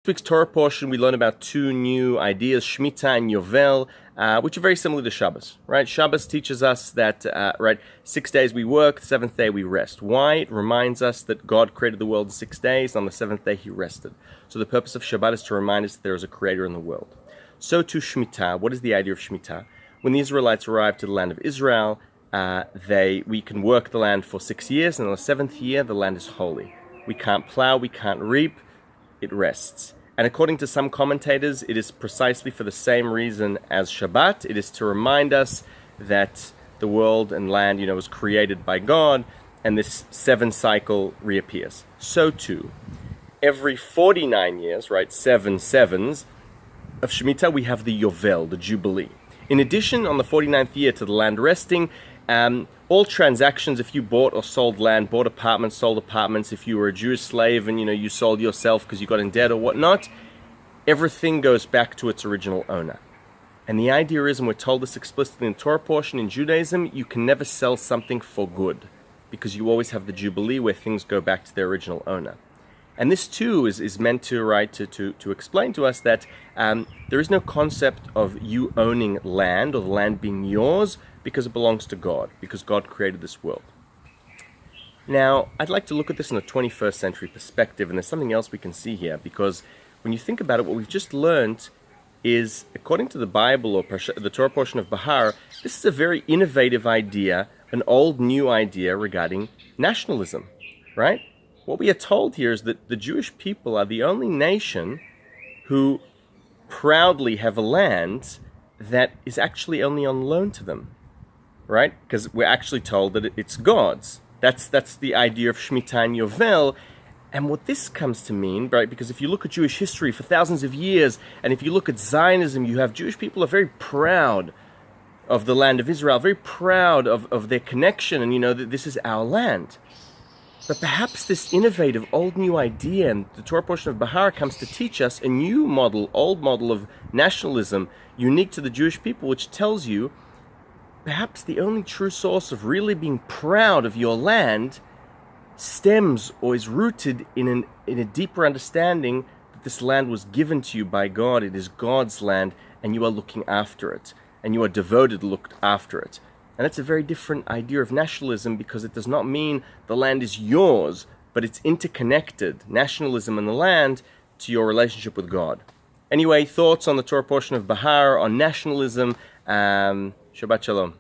week's Torah portion, we learn about two new ideas, Shemitah and Yovel, which are very similar to Shabbos, right? Shabbos teaches us that, 6 days we work, the seventh day we rest. Why? It reminds us that God created the world in 6 days, and on the seventh day he rested. So the purpose of Shabbat is to remind us that there is a creator in the world. So too Shemitah. What is the idea of Shemitah? When the Israelites arrived to the land of Israel, we can work the land for 6 years, and on the seventh year, the land is holy. We can't plow, we can't reap, it rests. And according to some commentators, it is precisely for the same reason as Shabbat. It is to remind us that the world and land, was created by God, and this 7 cycle reappears. So too, every 49 years, 7 sevens of Shemitah, we have the Yovel, the Jubilee. In addition, on the 49th year to the land resting, all transactions, if you bought or sold land, bought apartments, sold apartments, if you were a Jewish slave and you sold yourself because you got in debt or whatnot, everything goes back to its original owner. And the idea is, and we're told this explicitly in the Torah portion in Judaism, you can never sell something for good because you always have the Jubilee where things go back to their original owner. And this too is meant to explain to us that there is no concept of you owning land or the land being yours because it belongs to God, because God created this world. Now, I'd like to look at this in a 21st century perspective, and there's something else we can see here, because when you think about it, what we've just learned is, according to the Bible or the Torah portion of Bahar, this is a very innovative idea, an old new idea regarding nationalism, right? What we are told here is that the Jewish people are the only nation who proudly have a land that is actually only on loan to them, right? Because we're actually told that it's God's. That's the idea of Shemitah and Yovel. And what this comes to mean, right, because if you look at Jewish history for thousands of years, and if you look at Zionism, you have Jewish people are very proud of the land of Israel, very proud of their connection, and that this is our land. But perhaps this innovative, old new idea, and the Torah portion of Bahar comes to teach us a new model, old model of nationalism, unique to the Jewish people, which tells you perhaps the only true source of really being proud of your land stems or is rooted in a deeper understanding that this land was given to you by God. It is God's land, and you are looking after it, and you are devoted to look after it. And that's a very different idea of nationalism, because it does not mean the land is yours, but it's interconnected, nationalism and the land, to your relationship with God. Anyway, thoughts on the Torah portion of Bahar, on nationalism. Shabbat Shalom.